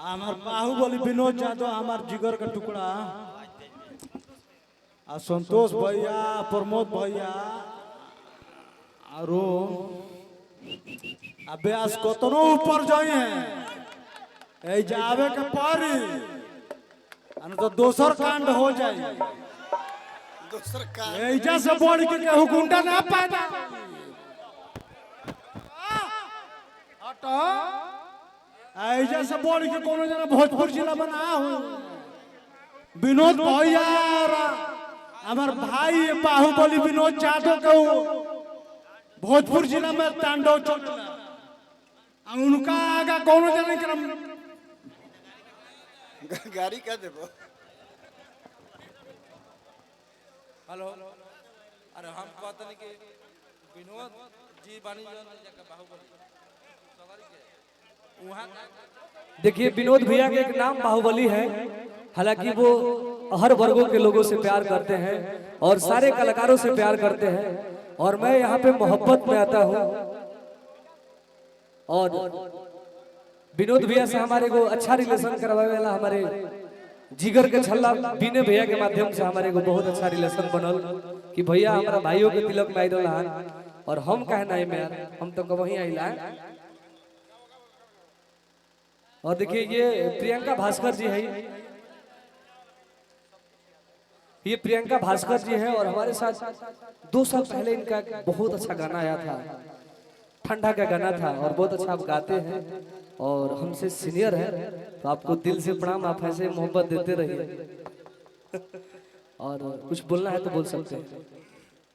हमार बाहुबली विनोद यादव हमार जिगर का टुकड़ा आ संतोष भैया प्रमोद भैया आरो अभ्यास कतनो ऊपर जाए ए जावे के पारी अन तो दोसर कांड हो जाए दूसर का एजा से बढ़ के केहू गुंडा ना पैदा हटो एजा से बढ़ के कोनो जना भोजपुर जिला बना हो विनोद भैया हमार भाई बाहुबली विनोद यादव के भोजपुर जिला में तांडव चलता उनका आगा कोनो जना के गाड़ी का देबो। हेलो अरे हम कहते नहीं कि विनोद जी बानी जन बाहुबली सवारी के वहां देखिए विनोद भैया के एक नाम बाहुबली है। हालांकि वो हर वर्गों के लोगों से प्यार करते हैं और सारे कलाकारों से प्यार करते हैं और मैं यहाँ पे मोहब्बत में आता हूँ और विनोद भैया से हमारे को अच्छा रिलेशन करवाने वाला हमारे जिगर के छल्ला बीने भैया के माध्यम से हमारे को बहुत अच्छा रिलेशन बनल कि भैया हमारा भाइयों के तिलक में आइल और हम कहना है यार हम तो कब ही आइला। और देखिए ये प्रियंका भास्कर जी है, ये प्रियंका भास्कर जी हैं और हमारे साथ 2 साल पहले इनका बहुत अच्छा गाना आया था, ठंडा का गाना था और बहुत अच्छा आप गाते हैं और हमसे सीनियर है तो आपको दिल से प्रणाम। आप ऐसे मोहब्बत देते रहिए और कुछ बोलना है तो बोल सकते हैं।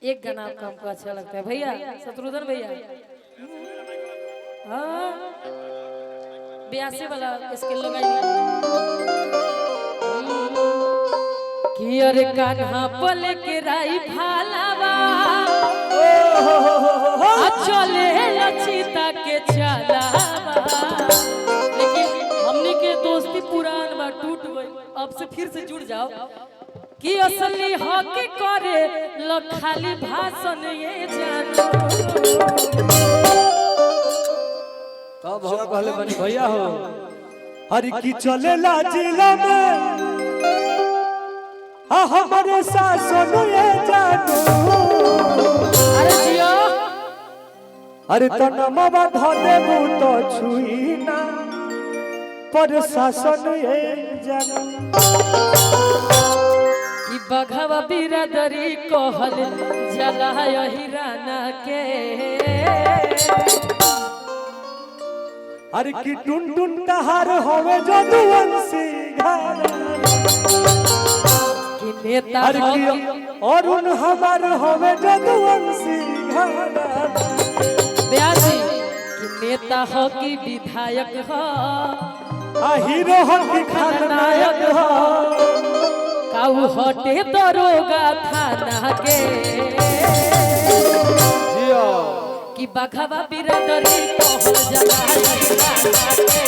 एक गाना आपका हमको अच्छा लगता है भैया शत्रुघ्न भैया। हाँ 82 वाला स्केल लगाइए कि अरे कान्हा पल के राई भालावा चले लचिता के चलावा। लेकिन हमने के दोस्ती पुरान बा टूट गई, अब से फिर से जुड़ जाओ कि असली हक करे ल खाली भाषण ये जानो। तब हम कहले बनी भैया हो हरि की चलेला जिला में हमारे शासन ये जानो। अरे जियो अरे तनमवा धने बूतो छुई ना पर शासन ये जानो। कि बघवा बिरादरी कहल जला हिराना के अरे की टुन टुन तहार होवे जदुवंशी घराना कि नेता अरे की और उन हमार होवे जदुवंशी घराना। ब्यासी कि नेता हो कि विधायक हो हीरो हो कि खलनायक हो काऊ हटे दरोगा थाना के कि बघवा बिरादरी कहल जला हिराना के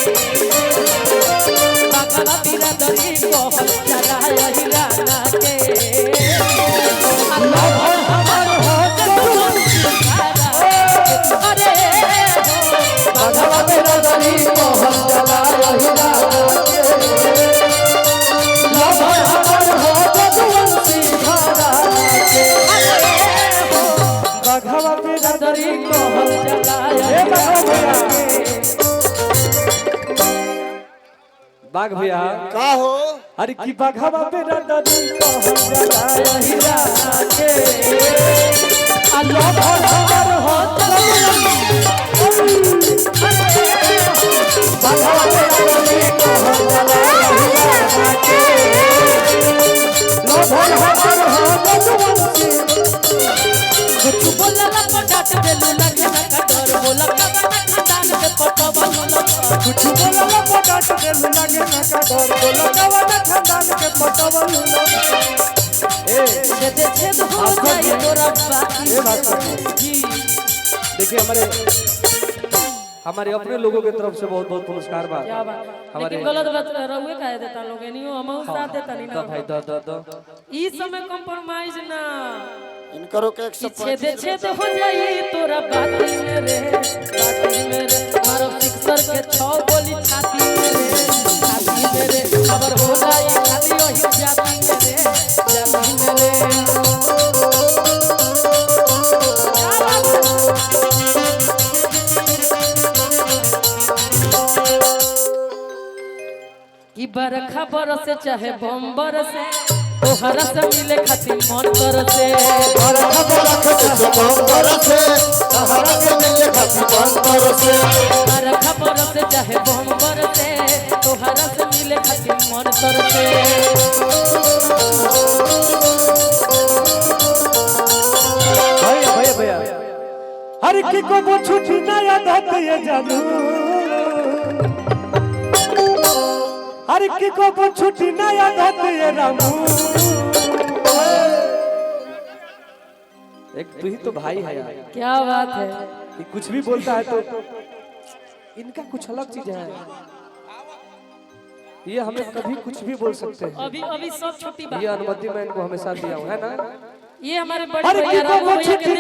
बघवा बिरादरी कहल जला हिराना के हमार हो अरे बघवा बिरादरी कहल जला हिराना बघवा बिरादरी कहल जला। बाघ भैया का हो अरे की बघवा बिरादरी कहल जला हिराना के अल्लाह हमार हो बघवा बिरादरी कहल जला हिराना के लोभन हमार हो जदुवंशी। कुछ बोला पटाट देलू लगे ना डर बोला खानदान के पटवा कुछ बोला पटाट दिल लगे ना का डर बोला कवन खानदान के पटवल ए छेद छेद हो जाए तोरा बाकी ये बात जी। देखिए हमारे अपने लोगों की तरफ से बहुत बहुत पुरस्कार बा। क्या बात लेकिन गलत बात रहुए कह देता लोग एनियो हम साथ देता नहीं ना भाई दो ई समय कंप्रोमाइज ना इनकरो के कि छेद छेद हो जाए तोरा बाकी में रे मारो सिक्सर के 6 गोली छाती में रे कि बरखा बरसे चाहे बम बरसे तोहरा से मिले खातिर मन करसे बरखा बरखा से बम बरसे तहरा से मिले खातिर बम बरसे बरखा बरसे चाहे बम बरसे तोहरा से मिले खातिर मन करसे भैया भैया भैया हर की को वो छुट्टी ना याद आती है जानू हर की को वो छुट्टी ना याद आती है रामू एक तू ही तो भाई है यार क्या बात है कि कुछ भी बोलता है तो इनका कुछ अलग चीज है ये हमें कभी कुछ भी बोल सकते हैं अभी अभी सब छोटी बात ये अनुमति मैं इनको हमेशा दिया हूँ है ना ये हमारे बड़े भैया रामू भैया के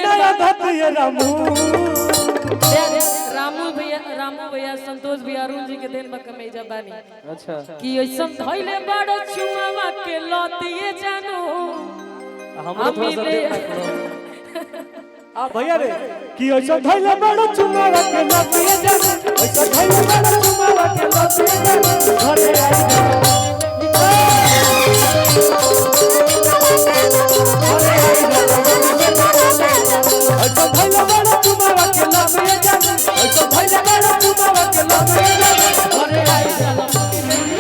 देन रामू भैया संतोष भैया अरुण जी के देन में कमेजा बानी अच्छा कि ऐसा धइले बड़ छुआवा के लतिए जानो हमरो थोड़ा सा देख आ भैया रे कि ऐसा धइले बड़ चुमावा के लतिए जानो ऐसा धइले बड़ चुमावा के लतिए जानो घरे आई ऐसा धइले बड़ चुमावा के लतिए जानो ऐसा धइले बड़ चुमावा के लतिए जानो घरे आई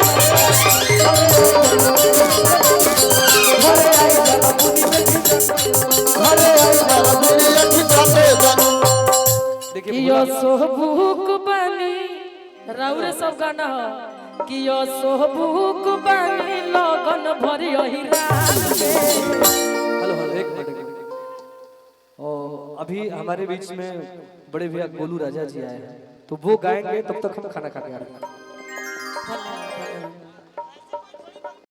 कियो सोहबुक बनी राउरे सब गाना हो कियो सोहबुक बनी लगन भरी ओही रात में हेलो हेलो एक मिनट और अभी हमारे बीच में बड़े भैया गोलू राजा जी आए हैं तो वो गाएंगे तब तक हम खाना खा के आ रहे हैं